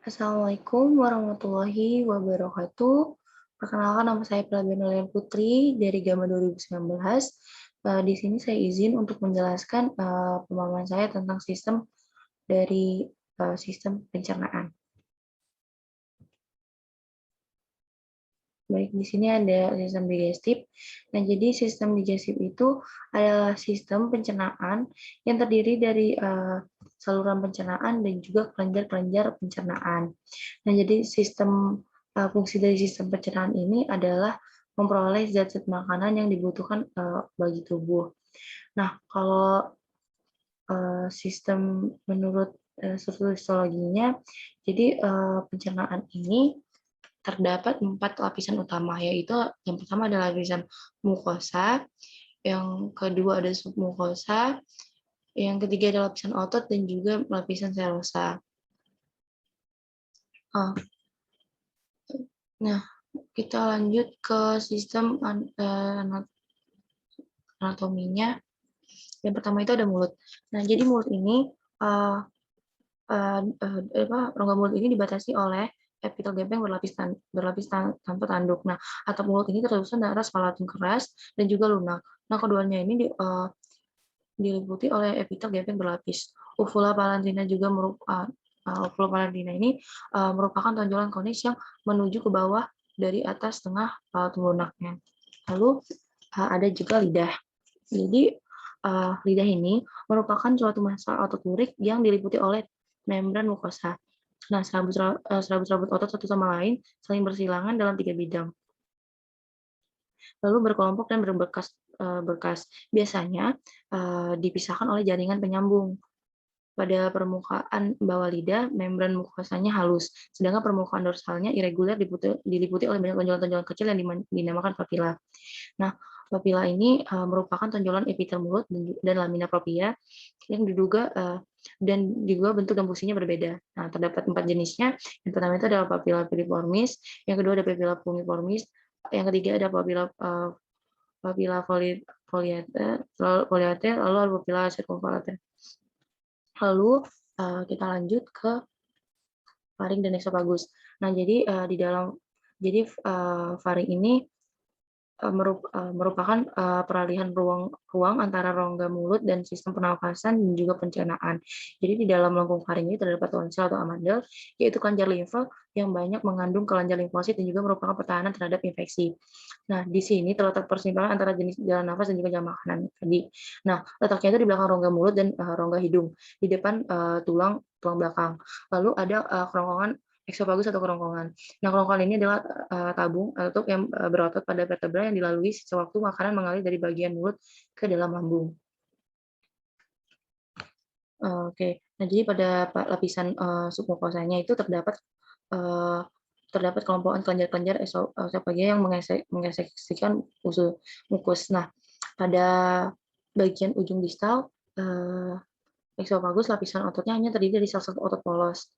Assalamualaikum warahmatullahi wabarakatuh. Perkenalkan nama saya Prabenolian Putri dari Gama 2019. Di sini saya izin untuk menjelaskan pemahaman saya tentang sistem dari sistem pencernaan. Baik, di sini ada sistem digestif. Nah, jadi sistem digestif itu adalah sistem pencernaan yang terdiri dari saluran pencernaan dan juga kelenjar-kelenjar pencernaan. Nah, jadi fungsi dari sistem pencernaan ini adalah memperoleh zat-zat makanan yang dibutuhkan bagi tubuh. Nah, kalau sistem menurut struktur histologinya, jadi pencernaan ini terdapat 4 lapisan utama, yaitu yang pertama adalah lapisan mukosa, yang kedua ada submukosa, yang ketiga adalah lapisan otot, dan juga lapisan serosa. Nah, kita lanjut ke sistem anatominya. Yang pertama itu ada mulut. Nah, jadi mulut ini rongga mulut ini dibatasi oleh epitel gaping berlapis tanpa tanduk. Nah, atap mulut ini tersusun antara spalatum keras dan juga lunak. Nah, keduanya ini diliputi oleh epitel gaping berlapis. Uvula palantina juga uvula palantina ini merupakan tonjolan konis yang menuju ke bawah dari atas tengah palatum lunaknya. Lalu ada juga lidah. Jadi lidah ini merupakan suatu massa otot lurik yang diliputi oleh membran mukosa. Nah, serabut-serabut otot satu sama lain saling bersilangan dalam 3 bidang, lalu berkelompok dan berkas. Biasanya dipisahkan oleh jaringan penyambung. Pada permukaan bawah lidah, membran mukosanya halus, sedangkan permukaan dorsalnya irregular diliputi oleh banyak tonjolan-tonjolan kecil yang dinamakan papila. Nah, papila ini merupakan tonjolan epitel mulut dan lamina propria yang diduga bentuk dan fungsinya berbeda. Nah, terdapat 4 jenisnya. Yang pertama itu adalah papila piriformis, yang kedua ada papila pungiformis, yang ketiga ada papila foliate, lalu ada papila circumvallate. Lalu kita lanjut ke faring dan esophagus. Nah, jadi faring ini merupakan peralihan ruang antara rongga mulut dan sistem pernafasan dan juga pencernaan. Jadi di dalam lengkung faring ini terdapat tonsel atau amandel, yaitu kelenjar limfa yang banyak mengandung kelenjar limfosit dan juga merupakan pertahanan terhadap infeksi. Nah, di sini terletak persimpangan antara jenis jalan nafas dan juga jalan makanan tadi. Nah, letaknya itu di belakang rongga mulut dan rongga hidung, di depan tulang belakang. Lalu ada kerongkongan eksofagus atau kerongkongan. Nah, kerongkongan ini adalah tabung atau yang berotot pada vertebra yang dilalui sewaktu makanan mengalir dari bagian mulut ke dalam lambung. Oke. Nah, jadi pada lapisan submukosanya itu terdapat kelompokan kelenjar-kelenjar esofagia yang mengeseksikan usus mukus. Nah, pada bagian ujung distal eksofagus, lapisan ototnya hanya terdiri dari sel-sel otot polos.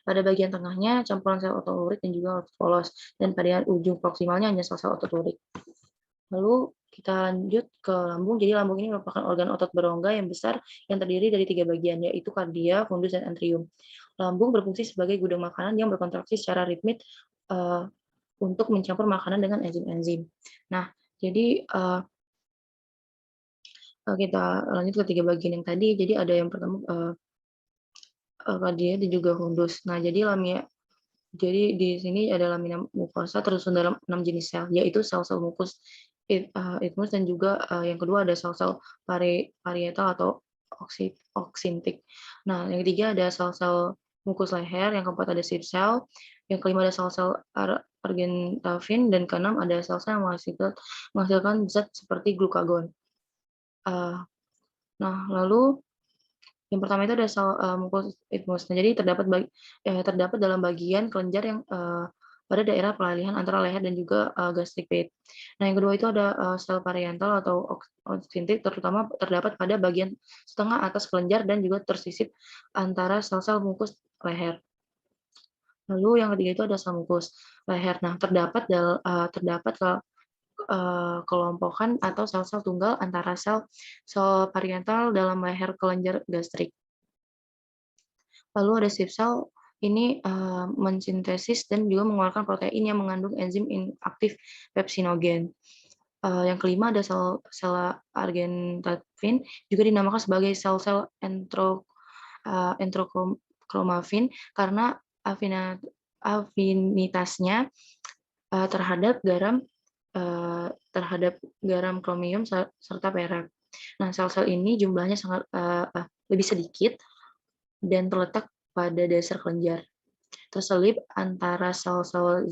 Pada bagian tengahnya campuran sel otot lurik dan juga otot polos, dan pada ujung proksimalnya hanya sel-sel otot lurik. Lalu kita lanjut ke lambung. Jadi lambung ini merupakan organ otot berongga yang besar yang terdiri dari 3 bagian, yaitu kardia, fundus, dan antrium. Lambung berfungsi sebagai gudang makanan yang berkontraksi secara ritmik untuk mencampur makanan dengan enzim-enzim. Nah, jadi kita lanjut ke 3 bagian yang tadi. Jadi ada yang pertama kardia dan juga fundus. Nah, jadi di sini ada lamina mukosa tersusun dalam 6 jenis sel, yaitu sel-sel mukus isthmus, dan juga yang kedua ada sel-sel parietal atau oksintik. Nah, yang ketiga ada sel-sel mukus leher, yang keempat ada sip cell, yang kelima ada sel-sel argentavin, dan keenam ada sel-sel yang menghasilkan zat seperti glukagon. Nah, lalu yang pertama itu ada sel mukus isthmus. Nah, jadi terdapat dalam bagian kelenjar yang pada daerah peralihan antara leher dan juga gastric pit. Nah, yang kedua itu ada sel parietal atau oksintik, terutama terdapat pada bagian setengah atas kelenjar dan juga tersisip antara sel-sel mukus leher. Lalu yang ketiga itu ada sel mukus leher. Nah, terdapat kelompokan atau sel-sel tunggal antara sel parietal dalam leher kelenjar gastrik. Lalu ada sip cell ini mensintesis dan juga mengeluarkan protein yang mengandung enzim inaktif pepsinogen. Yang kelima ada sel argentapin, juga dinamakan sebagai sel-sel enterokromafin karena afinitasnya terhadap garam kromium serta perak. Nah, sel-sel ini jumlahnya sangat lebih sedikit dan terletak pada dasar kelenjar, terselip antara sel-sel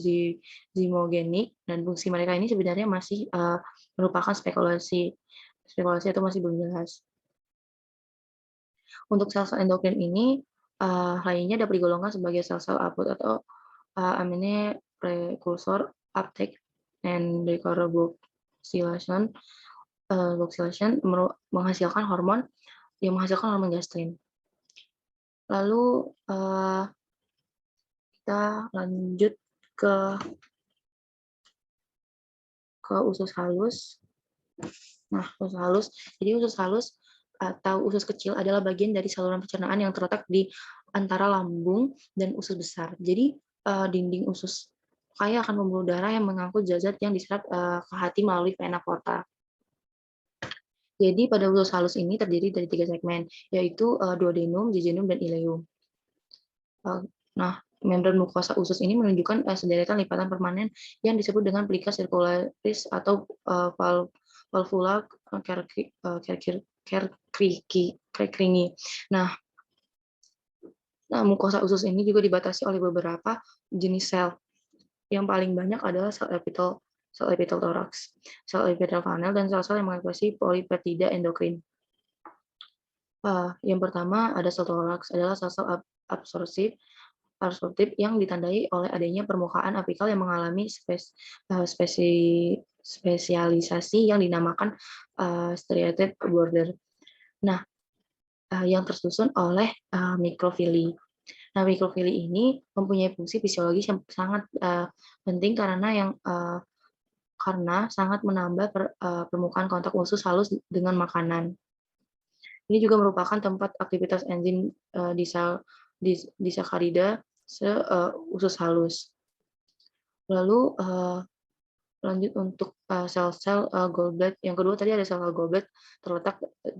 zimogenik, dan fungsi mereka ini sebenarnya masih merupakan spekulasi atau masih belum jelas. Untuk sel-sel endokrin ini lainnya dapat digolongkan sebagai sel-sel apoptosis atau amine precursor uptake and decarboxylation menghasilkan hormon gastrin. Lalu kita lanjut ke usus halus. Nah, usus halus. Jadi usus halus atau usus kecil adalah bagian dari saluran pencernaan yang terletak di antara lambung dan usus besar. Jadi dinding usus kaya akan pembuluh darah yang mengangkut zat-zat yang diserap ke hati melalui vena porta. Jadi pada usus halus ini terdiri dari 3 segmen, yaitu duodenum, jejunum, dan ileum. Nah, membran mukosa usus ini menunjukkan sederetan lipatan permanen yang disebut dengan plika circularis atau valvula Kerkringi. Nah, mukosa usus ini juga dibatasi oleh beberapa jenis sel. Yang paling banyak adalah sel epitel toraks, sel epitel funnel, dan sel-sel yang mengekspresi polipeptida endokrin. Yang pertama ada sel toraks, adalah sel-sel absorbtif yang ditandai oleh adanya permukaan apikal yang mengalami spesialisasi yang dinamakan striated border. Nah, yang tersusun oleh mikrofili. Nah, mikrofili ini mempunyai fungsi fisiologis yang sangat penting karena sangat menambah permukaan kontak usus halus dengan makanan. Ini juga merupakan tempat aktivitas enzim disakarida usus halus. Lalu lanjut untuk sel-sel gallbladder. Yang kedua tadi ada sel-sel gallbladder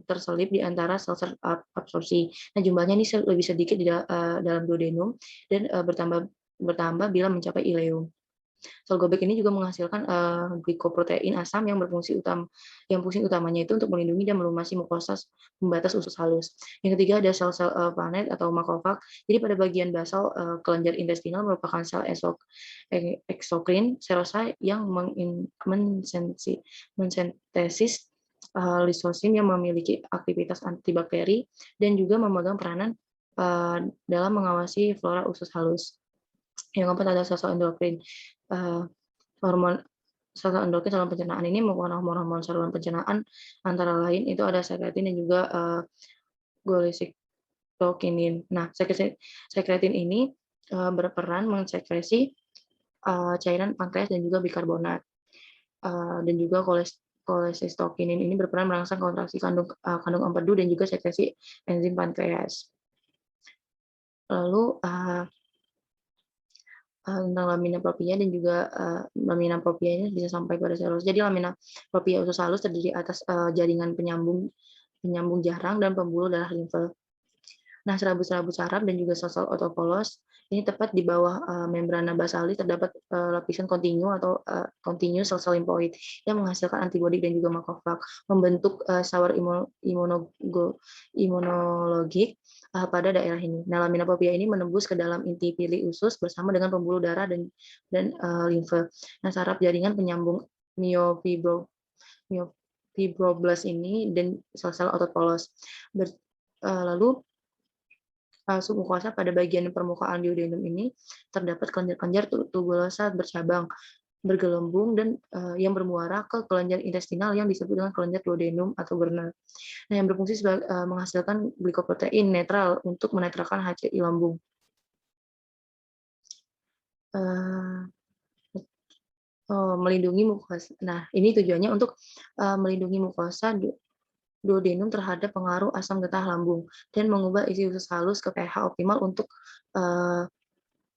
terselip di antara sel-sel absorpsi. Nah, jumlahnya ini lebih sedikit di dalam duodenum dan bertambah bila mencapai ileum. Sel gallbladder ini juga menghasilkan glikoprotein asam yang fungsi utamanya itu untuk melindungi dan melumasi mukosa pembatas usus halus. Yang ketiga ada sel-sel planet atau makrofag. Jadi pada bagian basal kelenjar intestinal merupakan sel eksokrin serosa yang mensintesis lisosim yang memiliki aktivitas antibakteri dan juga memegang peranan dalam mengawasi flora usus halus. Yang keempat ada sel-sel endokrin. Hormon sel-sel endokrin saluran pencernaan ini merupakan hormon saluran pencernaan, antara lain itu ada sekretin dan juga golesitokinin. Nah, sekretin ini berperan mensekresi cairan pankreas dan juga bikarbonat. Dan juga kolesistokinin ini berperan merangsang kontraksi kandung empedu dan juga sekresi enzim pankreas. Lalu tentang lamina propria dan juga lamina propria ini bisa sampai pada selulosa. Jadi lamina propria usus halus terdiri atas jaringan penyambung jarang dan pembuluh darah limfe. Nah, serabut-serabut saraf dan juga sel-sel autopolos ini tepat di bawah membrana basalis terdapat lapisan kontinu atau kontinu sel-sel limfoid yang menghasilkan antibodi dan juga makrofag, membentuk sawar imunologik pada daerah ini. Nah, lamina propria ini menembus ke dalam inti pili usus bersama dengan pembuluh darah dan limfe. Nah, saraf jaringan penyambung myofibroblast ini dan sel-sel otot polos. Lalu submukosa pada bagian permukaan duodenum ini terdapat kelenjar-kelenjar tubulosa bercabang, bergelembung dan yang bermuara ke kelenjar intestinal yang disebut dengan kelenjar duodenum atau Werner. Nah, yang berfungsi sebagai menghasilkan glikoprotein netral untuk menetralkan HCI lambung. Melindungi mukosa. Nah, ini tujuannya untuk melindungi mukosa duodenum terhadap pengaruh asam getah lambung dan mengubah isi usus halus ke pH optimal untuk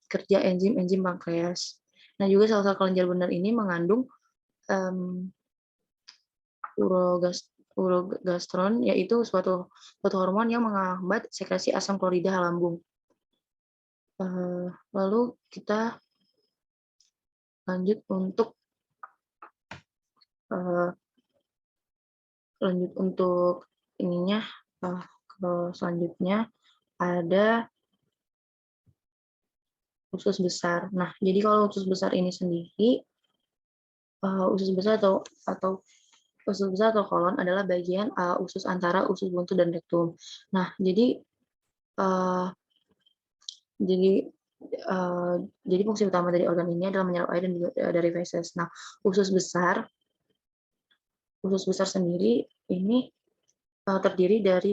kerja enzim-enzim pankreas. Nah, juga sel-sel kelenjar benar ini mengandung um, urogastron, yaitu suatu hormon yang menghambat sekresi asam klorida lambung. Lalu kita lanjut untuk ininya ke selanjutnya ada usus besar. Nah, jadi kalau usus besar ini sendiri, usus besar atau usus besar atau kolon adalah bagian usus antara usus buntu dan rektum. Nah, jadi jadi fungsi utama dari organ ini adalah menyerap air dan juga dari feses. Nah, usus besar sendiri ini terdiri dari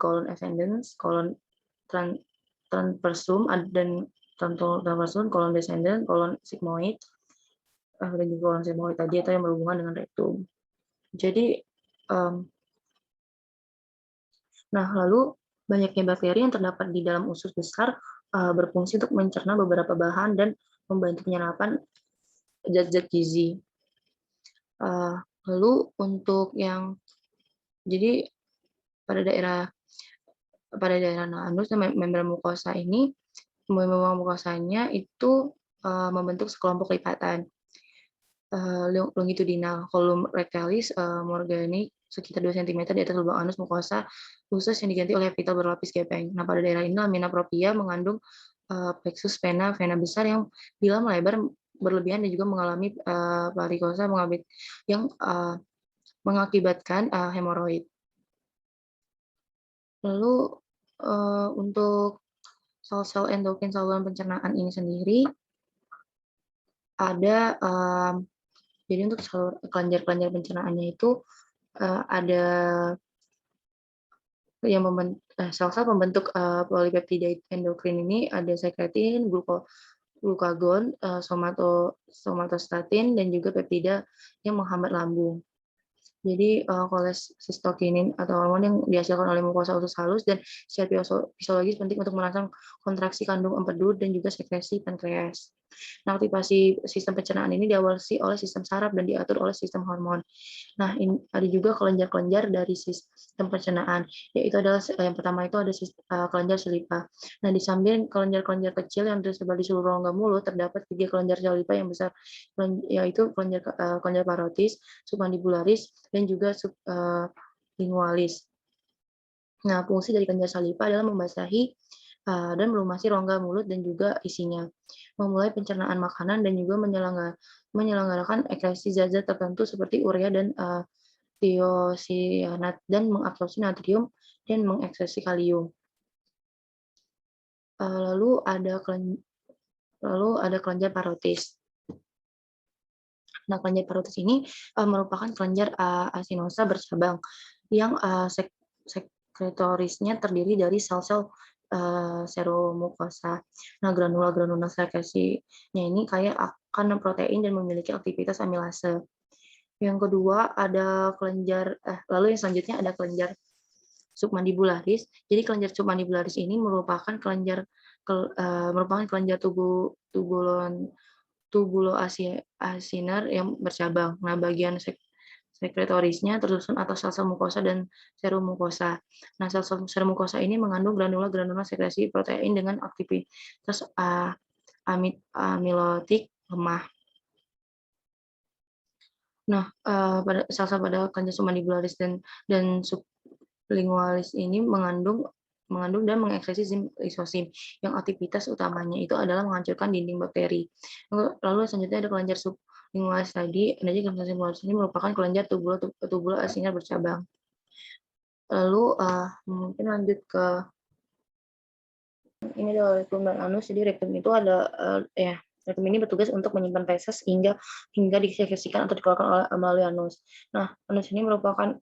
kolon ascendens, kolon transversum dan transversum, kolon descendens, kolon sigmoid, dan juga kolon sigmoid tadi atau yang berhubungan dengan rektum. Jadi, nah lalu banyaknya bakteri yang terdapat di dalam usus besar berfungsi untuk mencerna beberapa bahan dan membantu penyerapan zat-zat gizi. Lalu untuk jadi pada daerah anus dan membran mukosa ini, membran mukosanya itu membentuk sekelompok lipatan longitudinal, kolom rectalis morgani sekitar 2 cm di atas lubang anus mukosa usus yang diganti oleh epitel berlapis gepeng. Nah, pada daerah ini lamina propria mengandung plexus vena besar yang bila melebar berlebihan dan juga mengalami varikosa yang mengakibatkan hemoroid. Lalu untuk sel-sel endokrin saluran pencernaan ini sendiri ada jadi untuk kelenjar-kelenjar pencernaannya itu ada yang sel-sel pembentuk polipeptida endokrin ini ada sekretin, glukagon, somatostatin, dan juga peptida yang menghambat lambung. Jadi kolesistokinin atau hormon yang dihasilkan oleh mukosa usus halus dan secara fisiologis penting untuk merangsang kontraksi kandung empedu dan juga sekresi pankreas. Nah, aktivasi sistem pencernaan ini diawasi oleh sistem saraf dan diatur oleh sistem hormon. Nah, ada juga kelenjar-kelenjar dari sistem pencernaan, yaitu adalah yang pertama itu ada kelenjar selipa. Nah, di samping kelenjar-kelenjar kecil yang tersebar di seluruh rongga mulut, terdapat 3 kelenjar selipa yang besar, yaitu kelenjar parotis, submandibularis, dan juga sublingualis. Nah, fungsi dari kelenjar salipa adalah membasahi dan melumasi rongga mulut dan juga isinya, memulai pencernaan makanan dan juga menyelenggarakan ekskresi zat-zat tertentu seperti urea dan tiosianat dan mengabsorpsi natrium dan mengekskresi kalium. Lalu ada kelenjar parotis. Nah, kelenjar parotis ini merupakan kelenjar asinosa bercabang yang sekretorisnya terdiri dari sel-sel seromukosa. Nah, granula-granula sekresinya ini kaya akan protein dan memiliki aktivitas amilase. Yang kedua ada lalu yang selanjutnya ada kelenjar submandibularis. Jadi kelenjar submandibularis ini merupakan kelenjar tubuloasinar yang bercabang. Nah, bagian sekretorisnya tersusun atas sel-sel mukosa dan serum mukosa. Nah, sel-sel serum mukosa ini mengandung granula-granula sekresi protein dengan aktivitas amilotik lemah. Nah, pada sel-sel pada kelenjar submandibularis dan sublingualis ini mengandung dan mengekskresi enzim lisosim yang aktivitas utamanya itu adalah menghancurkan dinding bakteri. Lalu selanjutnya ada kelenjar sublingualis tadi. Jadi kelenjar sublingualis ini merupakan kelenjar tubuloasinar bercabang. Lalu mungkin lanjut ke ini adalah rektum dan anus. Jadi rektum itu ada rektum ini bertugas untuk menyimpan feses hingga disekresikan atau dikeluarkan melalui anus. Nah, anus ini merupakan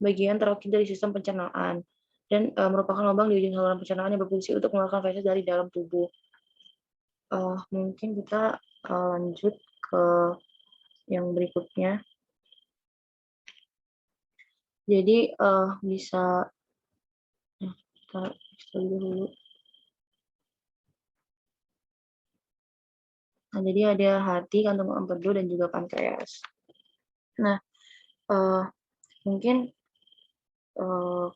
bagian terakhir dari sistem pencernaan dan merupakan lubang di ujung saluran pencernaan yang berfungsi untuk mengeluarkan feses dari dalam tubuh. Mungkin kita lanjut ke yang berikutnya. Jadi bisa kita dulu. Nah, jadi ada hati, kantong empedu, dan juga pankreas. Nah, eh, mungkin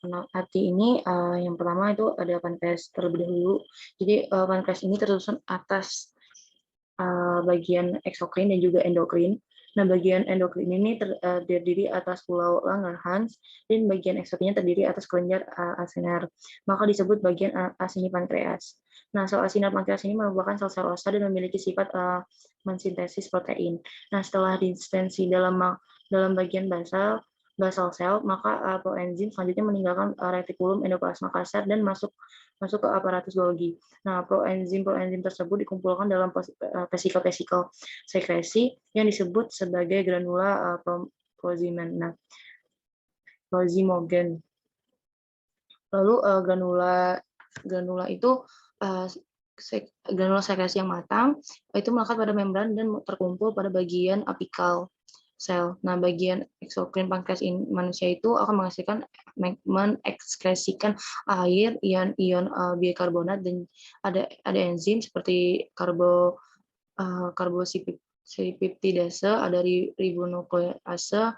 kena hati ini yang pertama itu ada pankreas terlebih dahulu. Jadi pankreas ini tersusun atas bagian eksokrin dan juga endokrin. Nah, bagian endokrin ini terdiri atas pulau Langerhans dan bagian eksokrinnya terdiri atas kelenjar acinar. Maka disebut bagian asini pankreas. Nah, sel asinar pankreas ini merupakan sel serosa dan memiliki sifat mensintesis protein. Nah, setelah distensi dalam bagian basal sel, maka proenzim selanjutnya meninggalkan retikulum endoplasma kasar dan masuk masuk ke aparatus Golgi. Nah, proenzim tersebut dikumpulkan dalam vesikel-vesikel sekresi yang disebut sebagai granula prozimogen. Nah, prozimogen. Lalu granula itu uh, granula sekresi yang matang itu melekat pada membran dan terkumpul pada bagian apikal sel. Nah, bagian eksokrin pankreas manusia itu akan mengekskresikan air, ion-ion bikarbonat, dan ada enzim seperti karbosipeptidase, ada ribonuklease,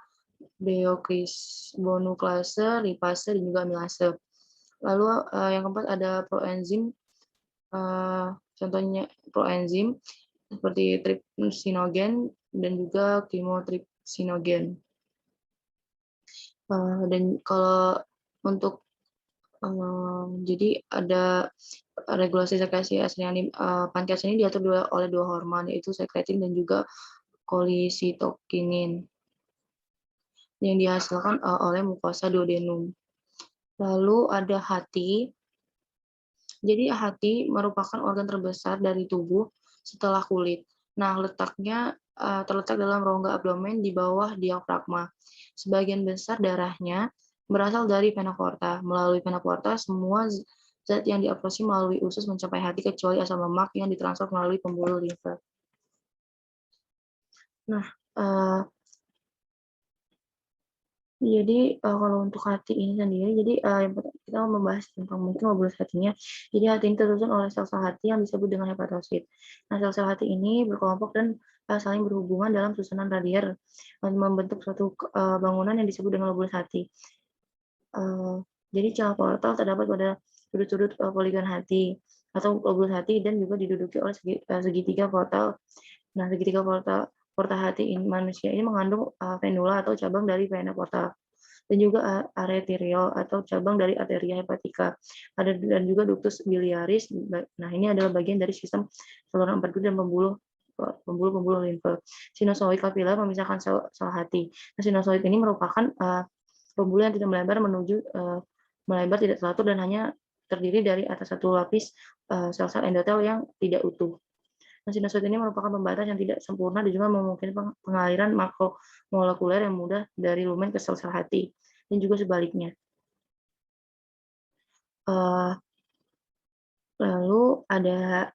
deoksiribonuklease, lipase, dan juga amilase. Lalu yang keempat ada proenzim, contohnya proenzim seperti tripsinogen dan juga kimotripsinogen. Dan kalau untuk jadi ada regulasi sekresi asliani pankreas ini diatur oleh dua hormon, yaitu sekretin dan juga kolisitokinin yang dihasilkan oleh mukosa duodenum. Lalu ada hati. Jadi hati merupakan organ terbesar dari tubuh setelah kulit. Nah, letaknya terletak dalam rongga abdomen di bawah diafragma. Sebagian besar darahnya berasal dari vena porta. Melalui vena porta, semua zat yang diabsorpsi melalui usus mencapai hati kecuali asam lemak yang ditransfer melalui pembuluh limfa. Nah, jadi kalau untuk hati ini sendiri, jadi yang kita membahas tentang mungkin mobilis hatinya. Jadi hati ini tersusun oleh sel-sel hati yang disebut dengan hepatosit. Nah, sel-sel hati ini berkelompok dan saling berhubungan dalam susunan radier, membentuk suatu bangunan yang disebut dengan lobulis hati. Jadi celah portal terdapat pada sudut-sudut poligon hati atau lobulus hati dan juga diduduki oleh segitiga portal. Nah, segitiga porta hati manusia ini mengandung venula atau cabang dari vena porta, dan juga arteriol atau cabang dari arteria hepatica. Ada dan juga ductus biliaris. Nah, ini adalah bagian dari sistem saluran empedu dan pembuluh limfe. Sinusoid kapiler memisahkan sel hati. Nah, sinusoid ini merupakan pembuluh yang tidak melebar tidak teratur dan hanya terdiri dari atas satu lapis sel-sel endotel yang tidak utuh. Nah, sinusoid ini merupakan pembatas yang tidak sempurna dan juga memungkinkan pengaliran makromolekuler yang mudah dari lumen ke sel-sel hati, dan juga sebaliknya. Lalu ada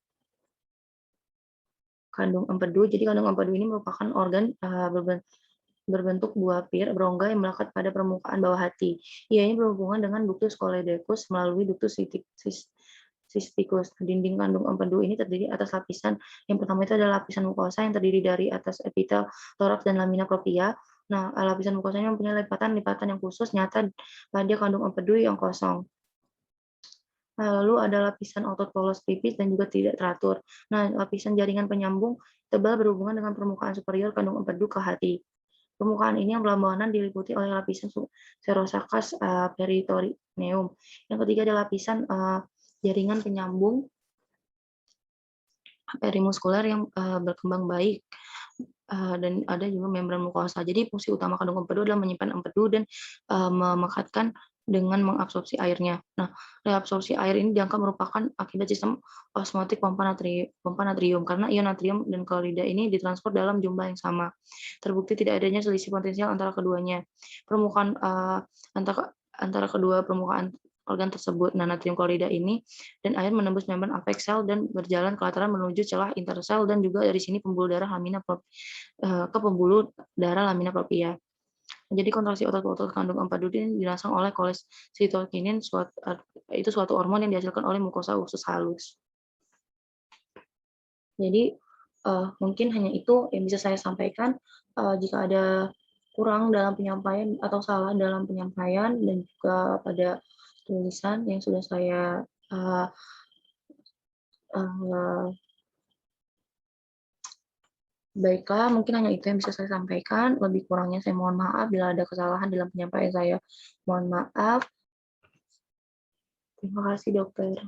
kandung empedu. Jadi kandung empedu ini merupakan organ berbentuk buah pir berongga yang melekat pada permukaan bawah hati. Ia ini berhubungan dengan ductus coedoecus melalui ductus cysticus. Dinding kandung empedu ini terdiri atas lapisan. Yang pertama itu adalah lapisan mukosa yang terdiri dari atas epitel, toraks, dan lamina propria. Nah, lapisan mukosa ini mempunyai lipatan yang khusus nyata pada kandung empedu yang kosong. Lalu ada lapisan otot polos tipis dan juga tidak teratur. Nah, lapisan jaringan penyambung tebal berhubungan dengan permukaan superior kandung empedu ke hati. Permukaan ini yang berlawanan diliputi oleh lapisan serosakas peritoneum. Yang ketiga ada lapisan jaringan penyambung perimuskuler yang berkembang baik. Dan ada juga membran mukosa. Jadi fungsi utama kandung empedu adalah menyimpan empedu dan memekatkan dengan mengabsorpsi airnya. Nah, reabsorpsi air ini dianggap merupakan akibat sistem osmotik pompa natrium karena ion natrium dan klorida ini ditransfer dalam jumlah yang sama. Terbukti tidak adanya selisih potensial antara keduanya. Permukaan antara kedua permukaan organ tersebut. Nah, natrium klorida ini dan air menembus membran apex sel dan berjalan ke lateral menuju celah intersel, dan juga dari sini pembuluh darah lamina ke pembuluh darah lamina propria. Jadi kontraksi otot-otot kandung empedu ini dirangsang oleh kolesitokinin, itu suatu hormon yang dihasilkan oleh mukosa usus halus. Jadi, mungkin hanya itu yang bisa saya sampaikan, jika ada kurang dalam penyampaian atau salah dalam penyampaian dan juga pada tulisan yang sudah saya, eee eee, baiklah mungkin hanya itu yang bisa saya sampaikan, lebih kurangnya saya mohon maaf bila ada kesalahan dalam penyampaian saya. Mohon maaf. Terima kasih dokter.